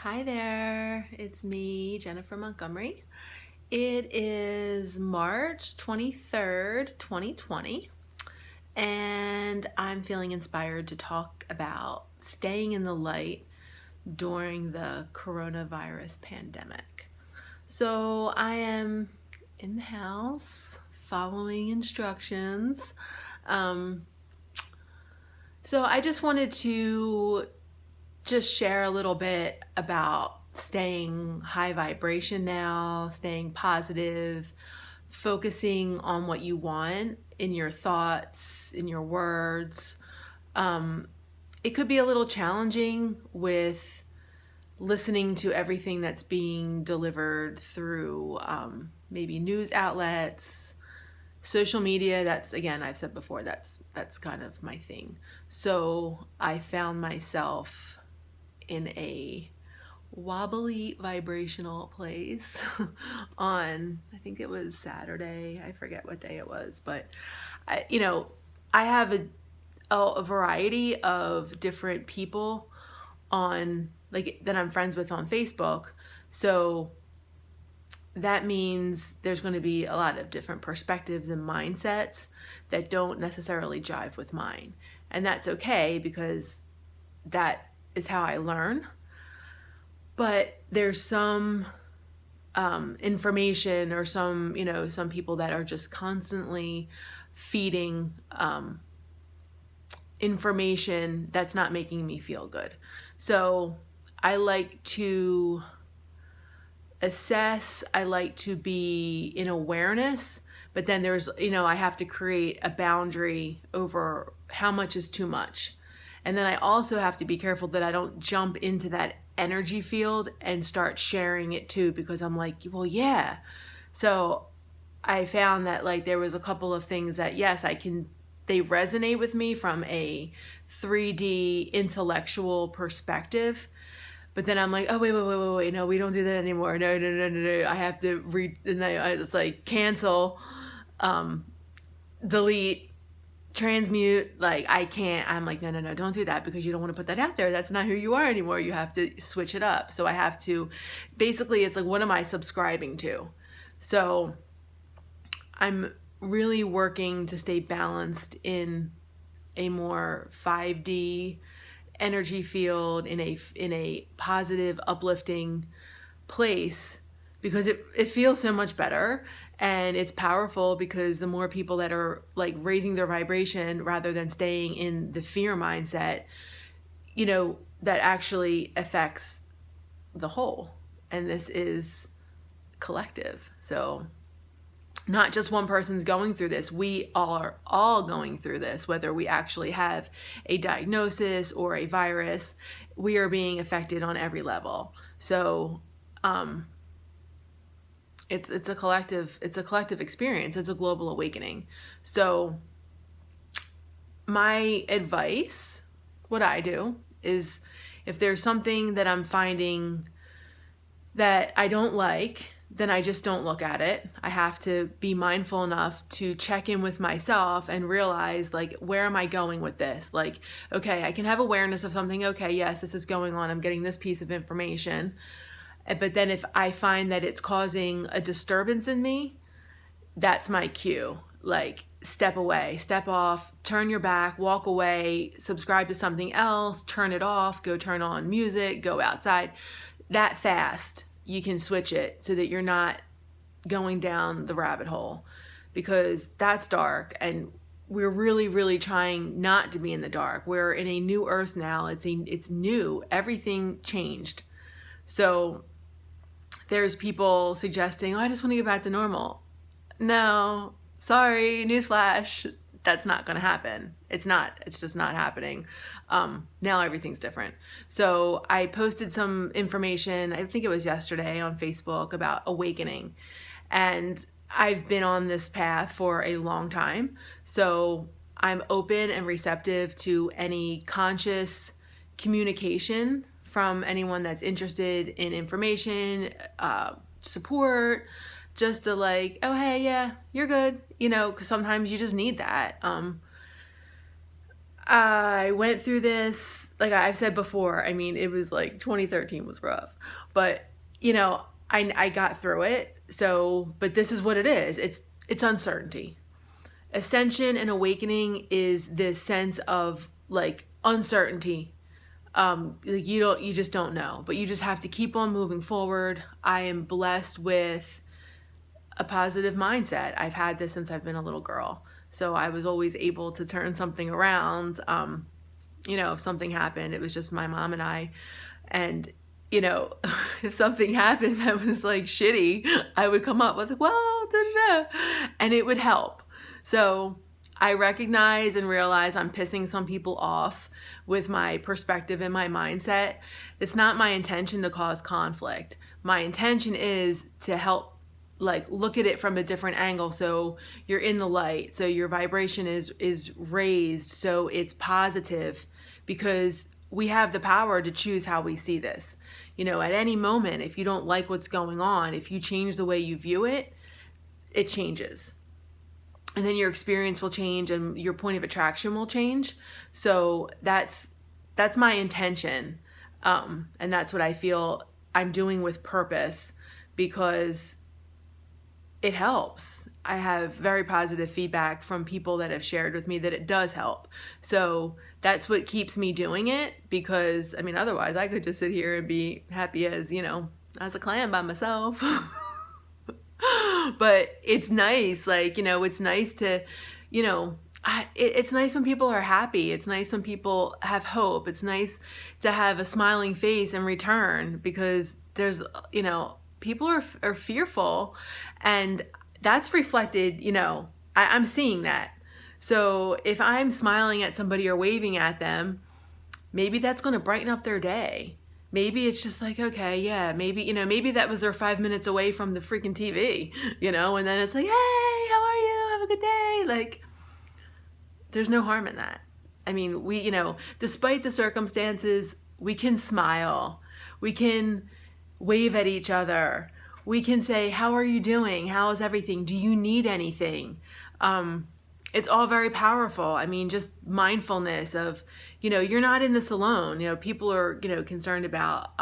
Hi there, it's me, Jennifer Montgomery. It is March 23rd, 2020, and I'm feeling inspired to talk about staying in the light during the coronavirus pandemic. So I am in the house following instructions. Um, so I just wanted to just share a little bit about staying high vibration now, staying positive, focusing on what you want in your thoughts, in your words. It could be a little challenging with listening to everything that's being delivered through maybe news outlets, social media. That's, again, I've said before, that's kind of my thing. So I found myself in a wobbly vibrational place on, I think it was Saturday. I forget what day it was, but I have a variety of different people on, like, that I'm friends with on Facebook. So that means there's going to be a lot of different perspectives and mindsets that don't necessarily jive with mine. And that's okay, because that is how I learn. But there's some information, or some people that are just constantly feeding information that's not making me feel good. So I like to assess, I like to be in awareness, but then there's, I have to create a boundary over how much is too much. And then I also have to be careful that I don't jump into that energy field and start sharing it too, because I'm like, well, yeah. So I found that, like, there was a couple of things that, yes, they resonate with me from a 3D intellectual perspective. But then I'm like, oh, wait, no, we don't do that anymore. No. I have to it's like cancel, delete, transmute. Like, I can't. I'm like, no, don't do that, because you don't want to put that out there. That's not who you are anymore. You have to switch it up. So I have to, basically, it's like, what am I subscribing to? So I'm really working to stay balanced in a more 5D energy field, in a positive, uplifting place, because it feels so much better. And it's powerful, because the more people that are, like, raising their vibration rather than staying in the fear mindset, that actually affects the whole. And this is collective. So not just one person's going through this. We are all going through this, whether we actually have a diagnosis or a virus. We are being affected on every level. So it's a collective experience. It's a global awakening. So my advice, what I do, is, if there's something that I'm finding that I don't like, then I just don't look at it. I have to be mindful enough to check in with myself and realize, like, where am I going with this? Like, okay, I can have awareness of something. Okay, yes, this is going on. I'm getting this piece of information. But then if I find that it's causing a disturbance in me, that's my cue. Like, step away, step off, turn your back, walk away, subscribe to something else, turn it off, go turn on music, go outside. That fast, you can switch it so that you're not going down the rabbit hole, because that's dark, and we're really, really trying not to be in the dark. We're in a new earth now. It's new. Everything changed. So there's people suggesting, oh, I just want to get back to normal. No, sorry, newsflash. That's not going to happen. It's just not happening. Now everything's different. So I posted some information, I think it was yesterday, on Facebook about awakening. And I've been on this path for a long time. So I'm open and receptive to any conscious communication from anyone that's interested in information, support, just to, like, oh, hey, yeah, you're good. Because sometimes you just need that. I went through this, like I've said before, I mean, it was like 2013 was rough, but you know, I got through it. So, but this is what it is. It's uncertainty. Ascension and awakening is this sense of like uncertainty. Like you just don't know, but you just have to keep on moving forward. I am blessed with a positive mindset. I've had this since I've been a little girl. So I was always able to turn something around. You know, if something happened, it was just my mom and I. And, you know, if something happened that was like shitty, I would come up with, well, da-da-da, and it would help. So I recognize and realize I'm pissing some people off with my perspective and my mindset. It's not my intention to cause conflict. My intention is to help, like, look at it from a different angle. So you're in the light. So your vibration is raised. So it's positive, because we have the power to choose how we see this. You know, at any moment, if you don't like what's going on, if you change the way you view it, it changes. And then your experience will change and your point of attraction will change. So that's my intention. And that's what I feel I'm doing with purpose, because it helps. I have very positive feedback from people that have shared with me that it does help. So that's what keeps me doing it, because I mean, otherwise I could just sit here and be happy as, you know, as a clam by myself. But it's nice, like, you know, it's nice to, you know, it's nice when people are happy. It's nice when people have hope. It's nice to have a smiling face in return, because there's, you know, people are fearful, and that's reflected, you know, I'm seeing that. So if I'm smiling at somebody or waving at them, maybe that's going to brighten up their day. Maybe it's just like, okay, yeah, maybe, you know, maybe that was their 5 minutes away from the freaking TV, you know, and then it's like, hey, how are you? Have a good day. Like, there's no harm in that. I mean, we, you know, despite the circumstances, we can smile. We can wave at each other. We can say, how are you doing? How is everything? Do you need anything? It's all very powerful. I mean, just mindfulness of, you know, you're not in this alone. You know, people are, you know, concerned about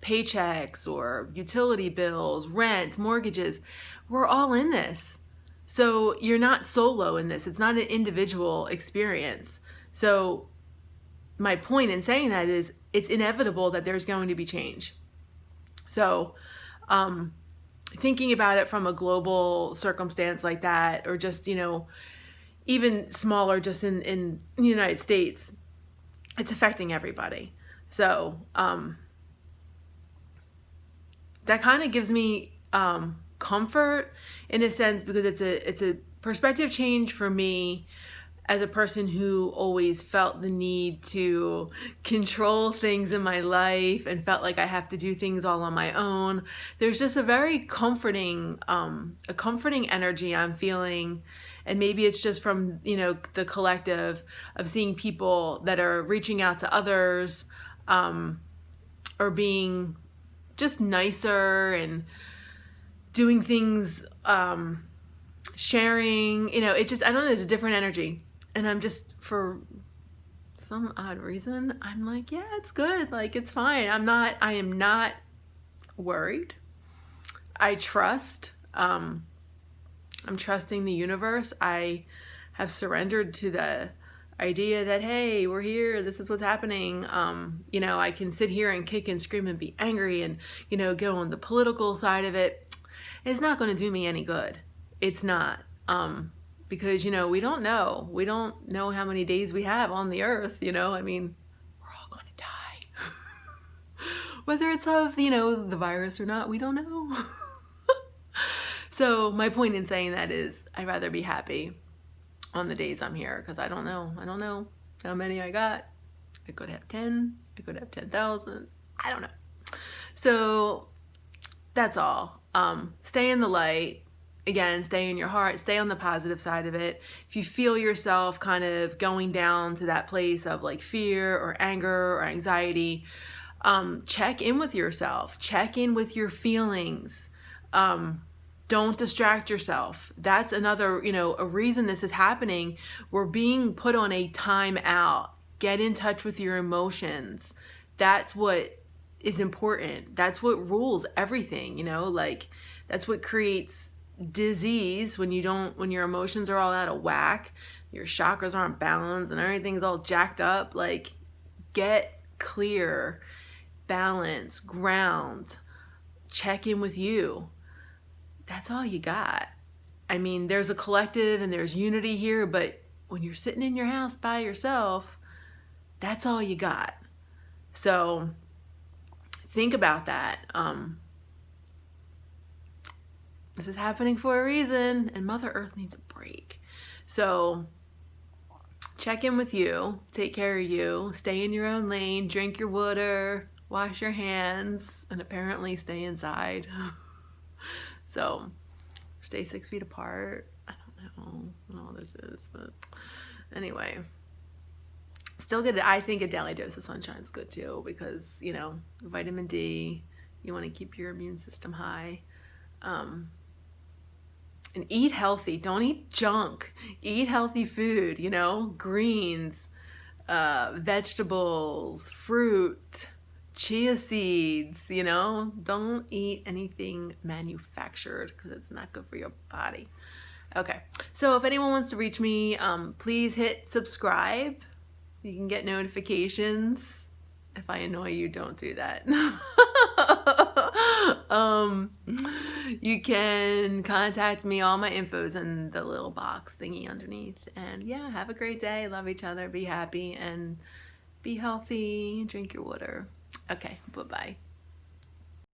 paychecks or utility bills, rent, mortgages. We're all in this. So you're not solo in this. It's not an individual experience. So my point in saying that is it's inevitable that there's going to be change. So thinking about it from a global circumstance like that, or just, you know, even smaller, just in the United States, it's affecting everybody. So that kind of gives me comfort in a sense, because it's a perspective change for me as a person who always felt the need to control things in my life and felt like I have to do things all on my own. There's just a very comforting energy I'm feeling. And maybe it's just from, you know, the collective of seeing people that are reaching out to others, or being just nicer and doing things, sharing, you know, it just, I don't know, there's a different energy. And I'm just, for some odd reason, I'm like, yeah, it's good. Like, it's fine. I am not worried. I trust. I'm trusting the universe. I have surrendered to the idea that, hey, we're here. This is what's happening. You know, I can sit here and kick and scream and be angry and, you know, go on the political side of it. It's not going to do me any good. It's not. Because, you know, we don't know. We don't know how many days we have on the earth, you know. I mean, we're all going to die. Whether it's of, you know, the virus or not, we don't know. So my point in saying that is I'd rather be happy on the days I'm here, because I don't know. I don't know how many I got. I could have 10. I could have 10,000. I don't know. So that's all. Stay in the light. Again, stay in your heart, stay on the positive side of it. If you feel yourself kind of going down to that place of like fear or anger or anxiety, check in with yourself, check in with your feelings. Don't distract yourself. That's another, you know, a reason this is happening. We're being put on a time out. Get in touch with your emotions. That's what is important. That's what rules everything, you know, like that's what creates disease when your emotions are all out of whack, your chakras aren't balanced and everything's all jacked up. Like, get clear, balance, ground, check in with you. That's all you got. I mean, there's a collective and there's unity here, but when you're sitting in your house by yourself, that's all you got. So think about that. This is happening for a reason, and Mother Earth needs a break. So check in with you, take care of you, stay in your own lane, drink your water, wash your hands, and apparently stay inside. So stay 6 feet apart. I don't know what all this is, but anyway. Still good. I think a daily dose of sunshine is good too, because, you know, vitamin D, you want to keep your immune system high. And eat healthy. Don't eat junk. Eat healthy food, you know, greens, vegetables, fruit, chia seeds, you know. Don't eat anything manufactured because it's not good for your body. Okay, so if anyone wants to reach me, please hit subscribe. You can get notifications. If I annoy you, don't do that. You can contact me. All my info's in the little box thingy underneath. And yeah, have a great day. Love each other. Be happy and be healthy. Drink your water. Okay, bye-bye.